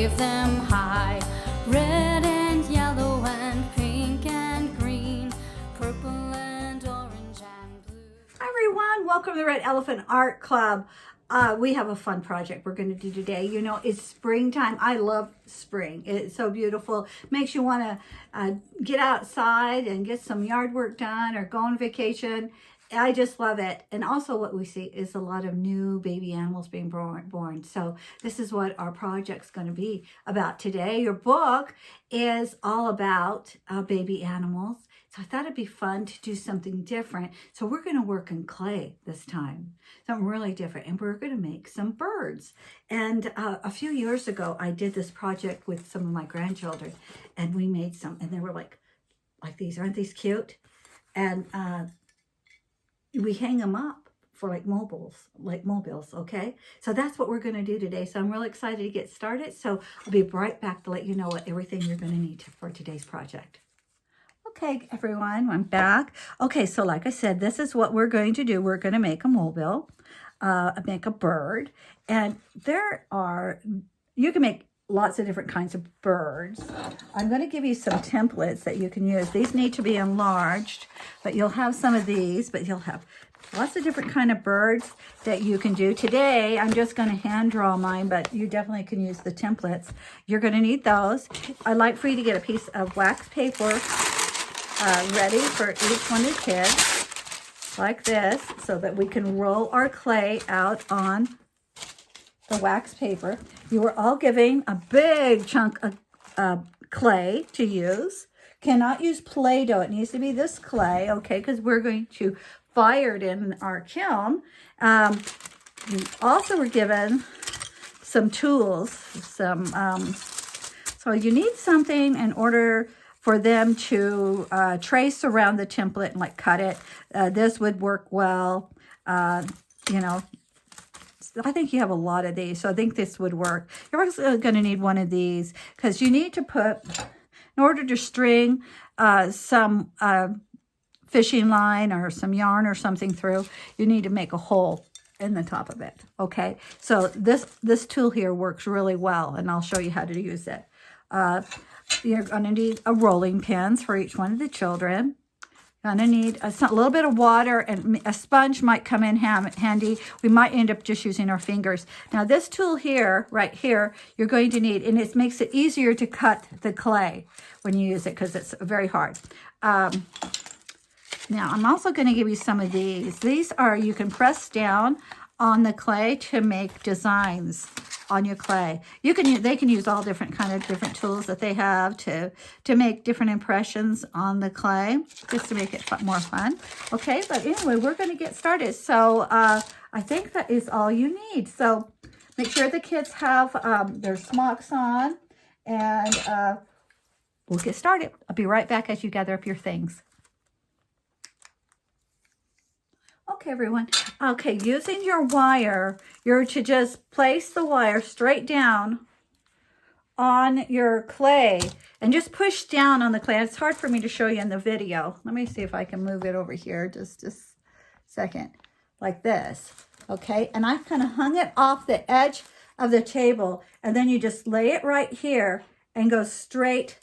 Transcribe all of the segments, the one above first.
wave them high. Red and yellow and pink and green, purple and orange and blue. Hi everyone, welcome to the Red Elephant Art Club. We have a fun project we're going to do today. You know, it's springtime. I love spring. It's so beautiful. Makes you want to get outside and get some yard work done or go on vacation. I just love it. And also what we see is a lot of new baby animals being born. So this is what our project's going to be about today. Your book is all about baby animals. So I thought it'd be fun to do something different. So we're going to work in clay this time, something really different. And we're going to make some birds. And a few years ago, I did this project with some of my grandchildren, and we made some, and they were like these. Aren't these cute? And we hang them up for like mobiles, okay? So that's what we're going to do today. So I'm really excited to get started. So I'll be right back to let you know what everything you're going to need for today's project. Okay, everyone, I'm back. Okay, so like I said, this is what we're going to do. We're going to make a mobile, make a bird. And you can make lots of different kinds of birds. I'm going to give you some templates that you can use. These need to be enlarged, but you'll have some of these, but you'll have lots of different kind of birds that you can do. Today, I'm just going to hand draw mine, but you definitely can use the templates. You're going to need those. I'd like for you to get a piece of wax paper ready for each one of the kids, like this, so that we can roll our clay out on the wax paper. You were all given a big chunk of clay to use. Cannot use Play-Doh. It needs to be this clay, okay, because we're going to fire it in our kiln. We also were given some tools, so you need something in order for them to trace around the template and like cut it. This would work well. You know, I think you have a lot of these, so I think this would work. You're also going to need one of these because you need to put, in order to string some fishing line or some yarn or something through, you need to make a hole in the top of it, okay? So this tool here works really well, and I'll show you how to use it. You're going to need a rolling pins for each one of the children. You're going to need a little bit of water, and a sponge might come in handy. We might end up just using our fingers. Now this tool here, right here, you're going to need, and it makes it easier to cut the clay when you use it because it's very hard. Now I'm also going to give you some of these. These are, you can press down on the clay to make designs on your clay. They can use all different tools that they have to make different impressions on the clay, just to make it more fun. Okay, but anyway, we're going to get started. So I think that is all you need. So make sure the kids have their smocks on, and we'll get started. I'll be right back as you gather up your things. Okay, everyone. Okay, using your wire, you're to just place the wire straight down on your clay and just push down on the clay. It's hard for me to show you in the video. Let me see if I can move it over here just a second, like this. Okay, and I kind of hung it off the edge of the table, and then you just lay it right here and go straight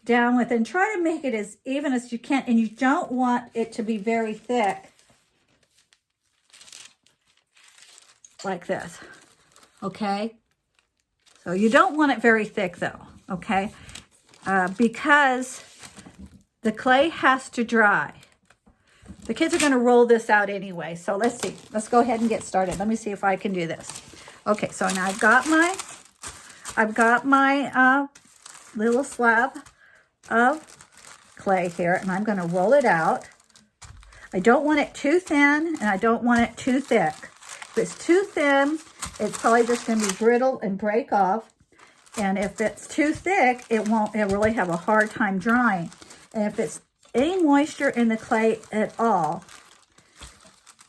down with it, and try to make it as even as you can, and you don't want it to be very thick. Like this, okay? So you don't want it very thick though, okay? Because the clay has to dry. The kids are gonna roll this out anyway, so let's see. Let's go ahead and get started. Let me see if I can do this. Okay, so now I've got my little slab of clay here, and I'm gonna roll it out. I don't want it too thin, and I don't want it too thick. If it's too thin, it's probably just going to be brittle and break off. And if it's too thick, it really have a hard time drying. And if it's any moisture in the clay at all,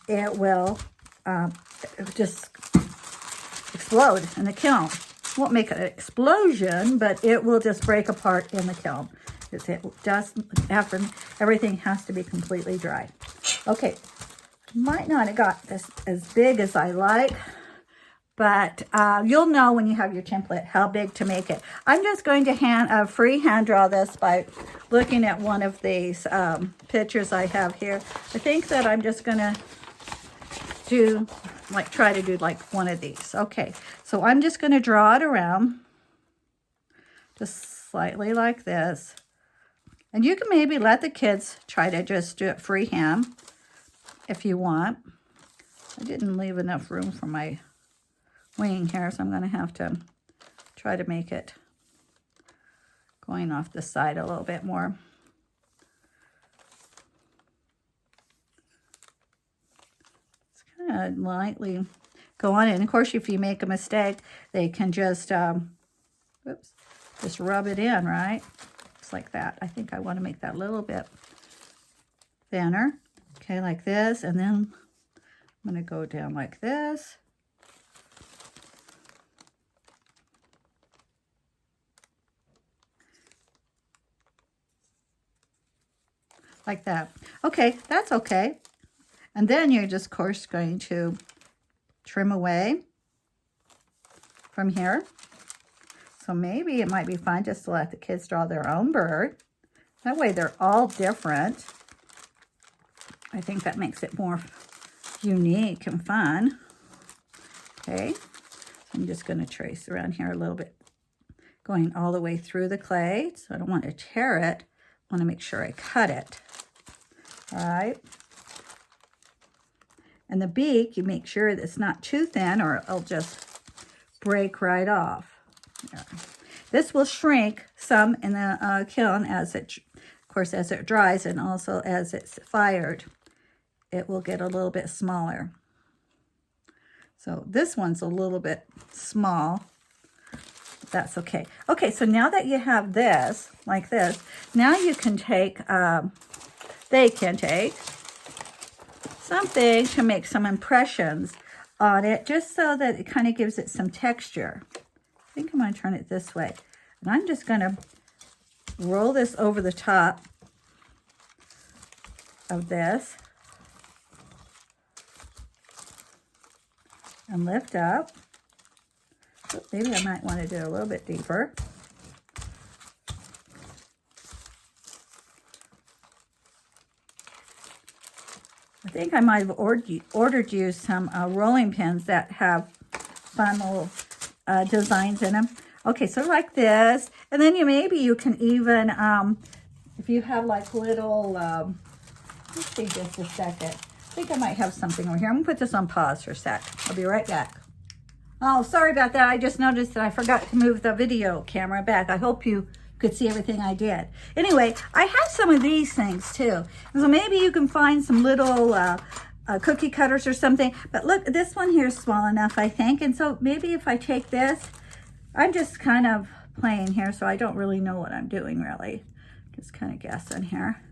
it will just explode in the kiln. Won't make an explosion, but it will just break apart in the kiln. It does happen. Everything has to be completely dry. Okay. Might not have got this as big as I like, but you'll know when you have your template how big to make it. I'm just going to freehand draw this by looking at one of these pictures I have here. I think that I'm just going to try to do like one of these. Okay, so I'm just going to draw it around just slightly like this. And you can maybe let the kids try to just do it freehand if you want. I didn't leave enough room for my wing here, so I'm going to have to try to make it going off the side a little bit more. It's kind of lightly go on it. And of course, if you make a mistake, they can just, just rub it in, right? Just like that. I think I want to make that a little bit thinner. Okay, like this, and then I'm going to go down like this. Like that. Okay, that's okay. And then you're just, of course, going to trim away from here. So maybe it might be fun just to let the kids draw their own bird. That way they're all different. I think that makes it more unique and fun. Okay, so I'm just going to trace around here a little bit, going all the way through the clay. So I don't want to tear it. I want to make sure I cut it. All right. And the beak, you make sure that it's not too thin or it'll just break right off. There. This will shrink some in the kiln as it, of course, as it dries, and also as it's fired. It will get a little bit smaller. So this one's a little bit small. That's okay. Okay, so now that you have this, like this, now you can take, they can take something to make some impressions on it, just so that it kind of gives it some texture. I think I'm going to turn it this way. And I'm just going to roll this over the top of this. And lift up. So maybe I might want to do it a little bit deeper. I think I might have ordered you some rolling pins that have fun little designs in them. Okay, so like this. And then maybe you can even, if you have like little, let's see just a second. I think I might have something over here. I'm going to put this on pause for a sec. I'll be right back. Oh, sorry about that. I just noticed that I forgot to move the video camera back. I hope you could see everything I did. Anyway, I have some of these things too. So maybe you can find some little cookie cutters or something. But look, this one here is small enough, I think. And so maybe if I take this, I'm just kind of playing here, so I don't really know what I'm doing, really. Just kind of guessing here.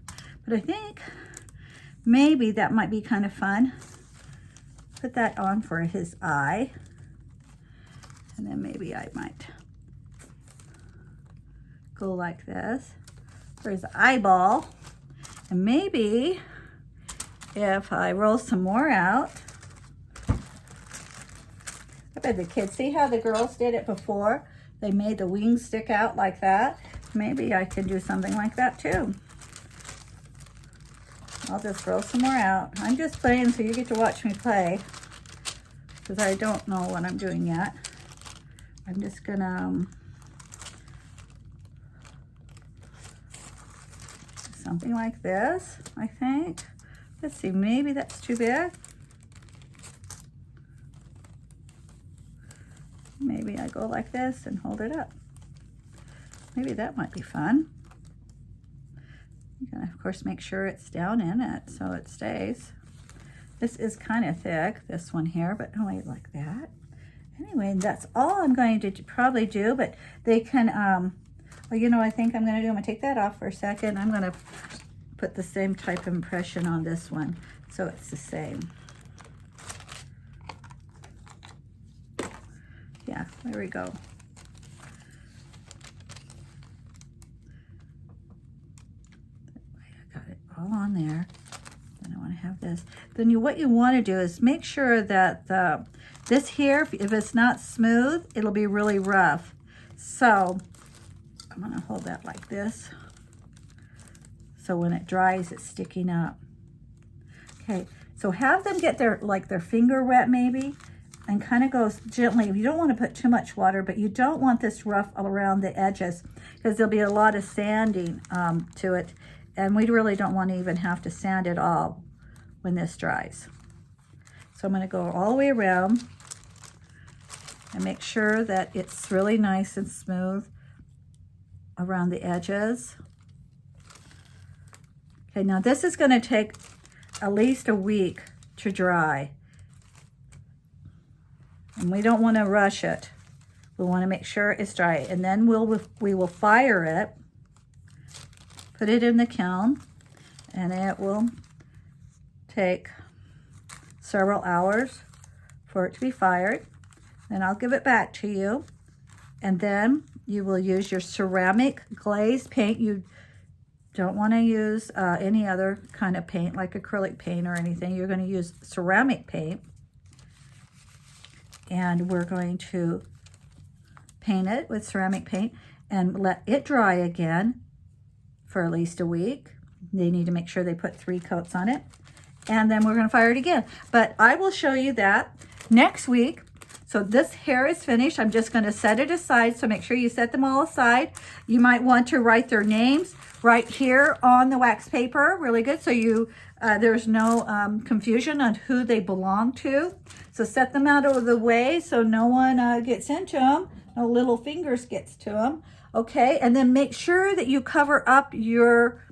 But I think maybe that might be kind of fun. Put that on for his eye. And then maybe I might go like this for his eyeball. And maybe if I roll some more out, I bet the kids, see how the girls did it before? They made the wings stick out like that. Maybe I can do something like that too. I'll just roll some more out. I'm just playing so you get to watch me play, because I don't know what I'm doing yet. I'm just gonna something like this, I think. Let's see, maybe that's too big. Maybe I go like this and hold it up. Maybe that might be fun. You're gonna, of course, make sure it's down in it so it stays. This is kind of thick, this one here, but only like that. Anyway, that's all I'm going to probably do, but they can, well, you know, I think I'm going to do, I'm going to take that off for a second. I'm going to put the same type of impression on this one, so it's the same. Yeah, there we go. I got it all on there. Then I want to have this. Then what you want to do is make sure that This here, if it's not smooth, it'll be really rough. So I'm gonna hold that like this. So when it dries, it's sticking up. Okay, so have them get their finger wet maybe, and kind of go gently. You don't want to put too much water, but you don't want this rough around the edges because there'll be a lot of sanding to it. And we really don't want to even have to sand it all when this dries. So I'm gonna go all the way around and make sure that it's really nice and smooth around the edges. Okay, now this is gonna take at least a week to dry. And we don't wanna rush it. We wanna make sure it's dry. And then we will fire it, put it in the kiln, and it will take several hours for it to be fired. Then I'll give it back to you. And then you will use your ceramic glazed paint. You don't want to use any other kind of paint like acrylic paint or anything. You're going to use ceramic paint. And we're going to paint it with ceramic paint and let it dry again for at least a week. They need to make sure they put 3 coats on it. And then we're going to fire it again. But I will show you that next week. So this hair is finished. I'm just going to set it aside. So make sure you set them all aside. You might want to write their names right here on the wax paper. Really good. So you there's no confusion on who they belong to. So set them out of the way so no one gets into them. No little fingers gets to them. Okay. And then make sure that you cover up your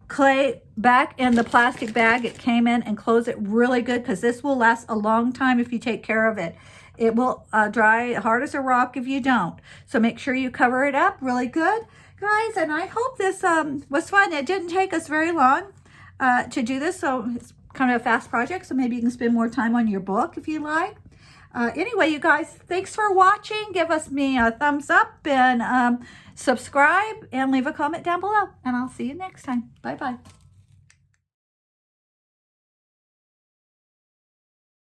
clay back in the plastic bag it came in and close it really good because this will last a long time if you take care of it. It will dry hard as a rock if you don't. So make sure you cover it up really good, guys. And I hope this was fun. It didn't take us very long to do this, so it's kind of a fast project. So maybe you can spend more time on your book if you like. Anyway, you guys, thanks for watching. Give me a thumbs up and subscribe and leave a comment down below. And I'll see you next time. Bye-bye.